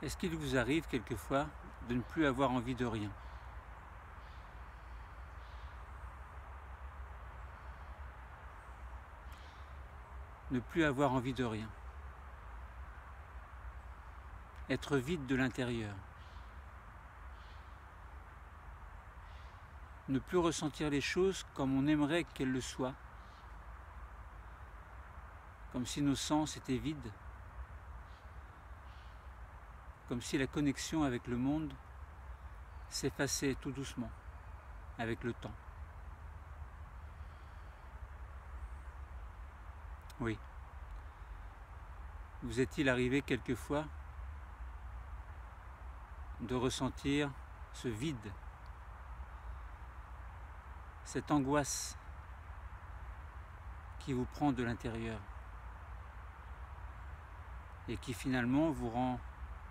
Est-ce qu'il vous arrive quelquefois de ne plus avoir envie de rien? Ne plus avoir envie de rien. Être vide de l'intérieur. Ne plus ressentir les choses comme on aimerait qu'elles le soient. Comme si nos sens étaient vides. Comme si la connexion avec le monde s'effaçait tout doucement avec le temps. Oui. Vous est-il arrivé quelquefois de ressentir ce vide, cette angoisse qui vous prend de l'intérieur et qui finalement vous rend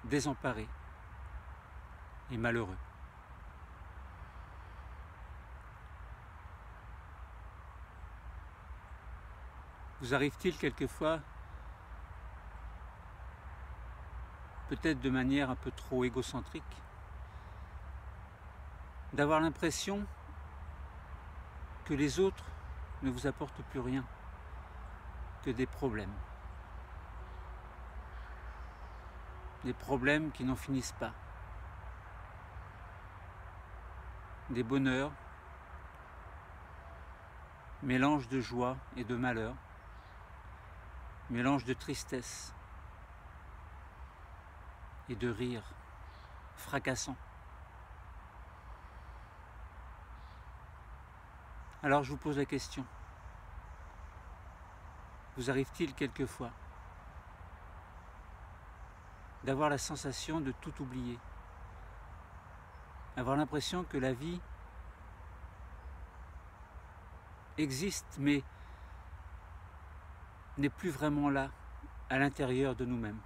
désemparé et malheureux? Vous arrive-t-il quelquefois, peut-être de manière un peu trop égocentrique, d'avoir l'impression que les autres ne vous apportent plus rien que des problèmes? Des problèmes qui n'en finissent pas. Des bonheurs, mélange de joie et de malheur, mélange de tristesse et de rire fracassant. Alors je vous pose la question, vous arrive-t-il quelquefois d'avoir la sensation de tout oublier, avoir l'impression que la vie existe mais n'est plus vraiment là, à l'intérieur de nous-mêmes?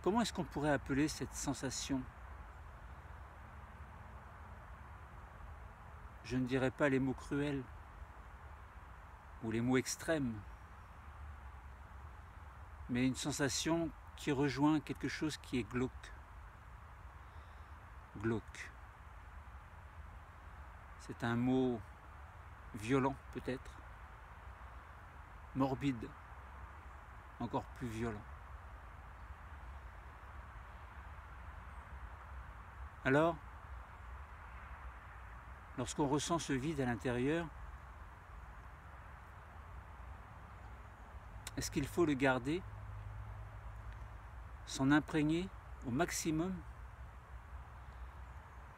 Comment est-ce qu'on pourrait appeler cette sensation? Je ne dirais pas les mots cruels ou les mots extrêmes, mais une sensation qui rejoint quelque chose qui est glauque. Glauque. C'est un mot violent peut-être, morbide, encore plus violent. Alors, lorsqu'on ressent ce vide à l'intérieur, est-ce qu'il faut le garder, s'en imprégner au maximum,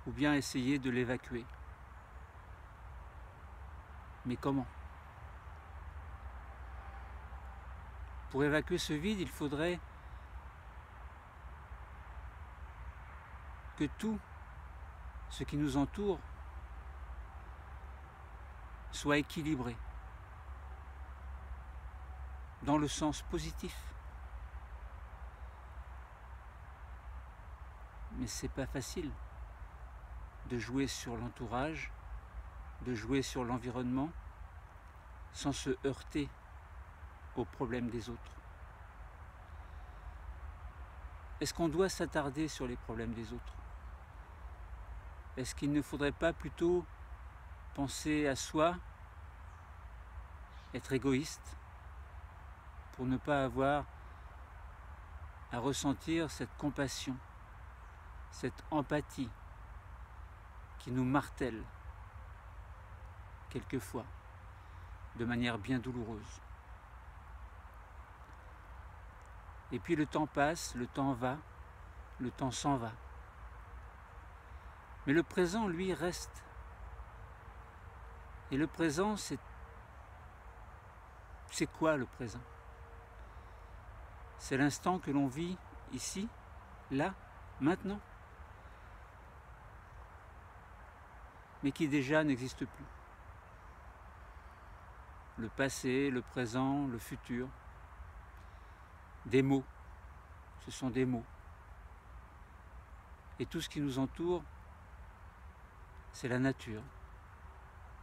ou bien essayer de l'évacuer? Mais comment? Pour évacuer ce vide, il faudrait que tout ce qui nous entoure soit équilibré, dans le sens positif. Mais c'est pas facile de jouer sur l'entourage, de jouer sur l'environnement, sans se heurter aux problèmes des autres. Est-ce qu'on doit s'attarder sur les problèmes des autres? Est-ce qu'il ne faudrait pas plutôt penser à soi, être égoïste, pour ne pas avoir à ressentir cette compassion, cette empathie qui nous martèle quelquefois de manière bien douloureuse? Et puis le temps passe, le temps va, le temps s'en va. Mais le présent, lui, reste. Et le présent, c'est quoi le présent? C'est l'instant que l'on vit ici, là, maintenant, mais qui déjà n'existe plus. Le passé, le présent, le futur, des mots, ce sont des mots. Et tout ce qui nous entoure, c'est la nature,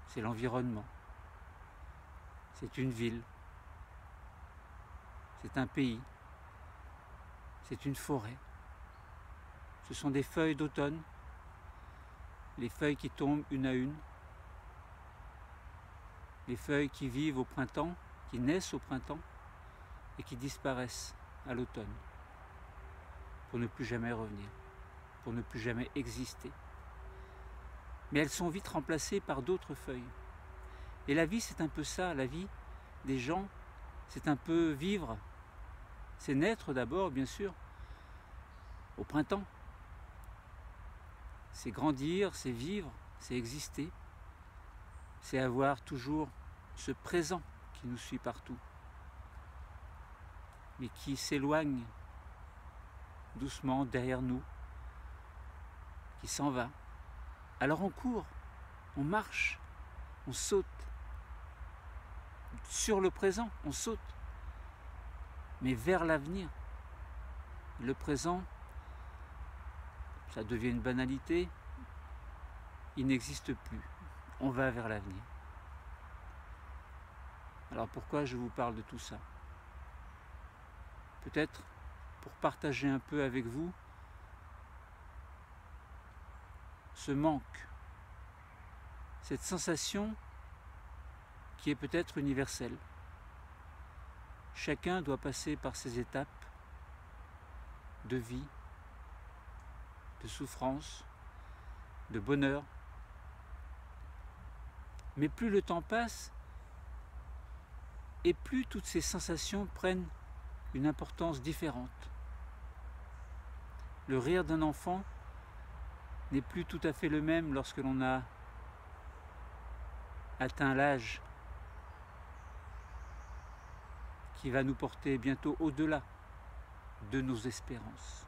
c'est l'environnement, c'est une ville, c'est un pays, c'est une forêt. Ce sont des feuilles d'automne, les feuilles qui tombent une à une, les feuilles qui vivent au printemps, qui naissent au printemps et qui disparaissent à l'automne pour ne plus jamais revenir, pour ne plus jamais exister. Mais elles sont vite remplacées par d'autres feuilles. Et la vie, c'est un peu ça, la vie des gens, c'est un peu vivre. C'est naître d'abord, bien sûr, au printemps. C'est grandir, c'est vivre, c'est exister. C'est avoir toujours ce présent qui nous suit partout, mais qui s'éloigne doucement derrière nous, qui s'en va. Alors on court, on marche, on saute. Sur le présent, on saute, mais vers l'avenir. Le présent, ça devient une banalité, il n'existe plus. On va vers l'avenir. Alors pourquoi je vous parle de tout ça? Peut-être pour partager un peu avec vous ce manque, cette sensation qui est peut-être universelle. Chacun doit passer par ces étapes de vie, de souffrance, de bonheur. Mais plus le temps passe, et plus toutes ces sensations prennent une importance différente. Le rire d'un enfant n'est plus tout à fait le même lorsque l'on a atteint l'âge qui va nous porter bientôt au-delà de nos espérances.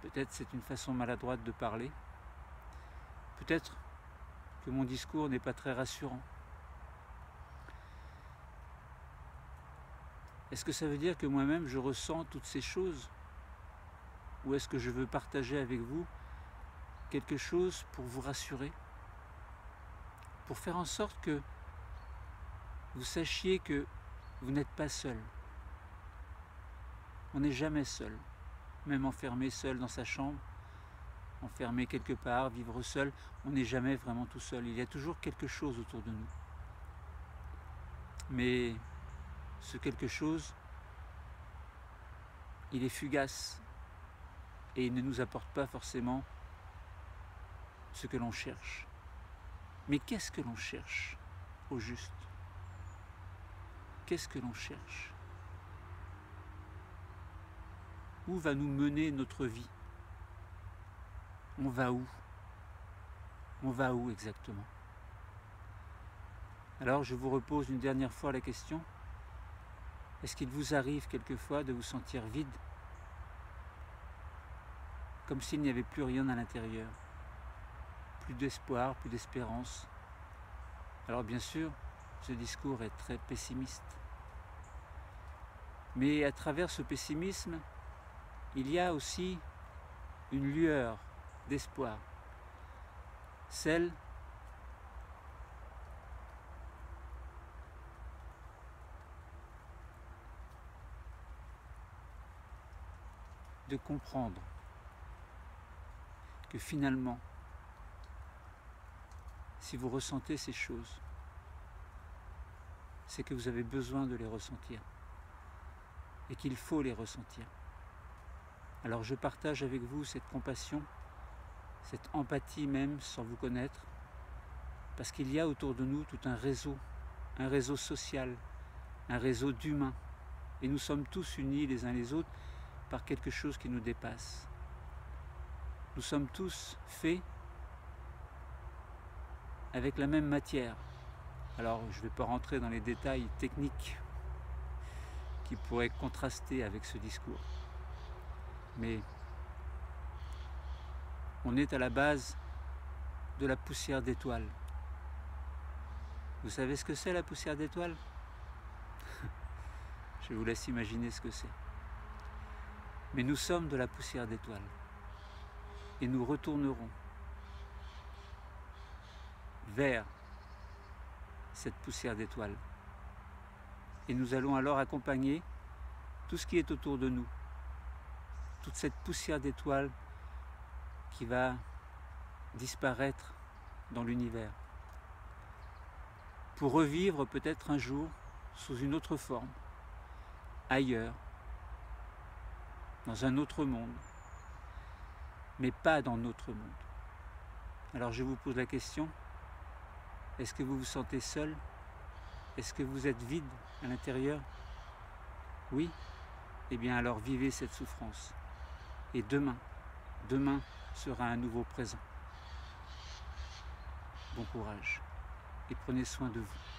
Peut-être c'est une façon maladroite de parler. Peut-être que mon discours n'est pas très rassurant. Est-ce que ça veut dire que moi-même je ressens toutes ces choses? Ou est-ce que je veux partager avec vous quelque chose pour vous rassurer? Pour faire en sorte que vous sachiez que vous n'êtes pas seul. On n'est jamais seul. Même enfermé seul dans sa chambre, enfermé quelque part, vivre seul, on n'est jamais vraiment tout seul. Il y a toujours quelque chose autour de nous. Mais ce quelque chose, il est fugace et il ne nous apporte pas forcément ce que l'on cherche. Mais qu'est-ce que l'on cherche au juste? Qu'est-ce que l'on cherche? Où va nous mener notre vie? On va où? On va où exactement? Alors je vous repose une dernière fois la question. Est-ce qu'il vous arrive quelquefois de vous sentir vide? Comme s'il n'y avait plus rien à l'intérieur? Plus d'espoir, plus d'espérance? Alors bien sûr, ce discours est très pessimiste. Mais à travers ce pessimisme, il y a aussi une lueur d'espoir. Celle de comprendre que finalement, si vous ressentez ces choses, c'est que vous avez besoin de les ressentir et qu'il faut les ressentir. Alors je partage avec vous cette compassion, cette empathie même sans vous connaître, parce qu'il y a autour de nous tout un réseau social, un réseau d'humains, et nous sommes tous unis les uns les autres par quelque chose qui nous dépasse. Nous sommes tous faits avec la même matière. Alors je ne vais pas rentrer dans les détails techniques qui pourraient contraster avec ce discours. Mais on est à la base de la poussière d'étoiles. Vous savez ce que c'est la poussière d'étoiles? Je vous laisse imaginer ce que c'est. Mais nous sommes de la poussière d'étoiles. Et nous retournerons vers cette poussière d'étoiles. Et nous allons alors accompagner tout ce qui est autour de nous, toute cette poussière d'étoiles qui va disparaître dans l'univers, pour revivre peut-être un jour sous une autre forme, ailleurs, dans un autre monde, mais pas dans notre monde. Alors je vous pose la question, est-ce que vous vous sentez seul? Est-ce que vous êtes vide à l'intérieur? Oui? Eh bien alors vivez cette souffrance. Et demain sera un nouveau présent. Bon courage et prenez soin de vous.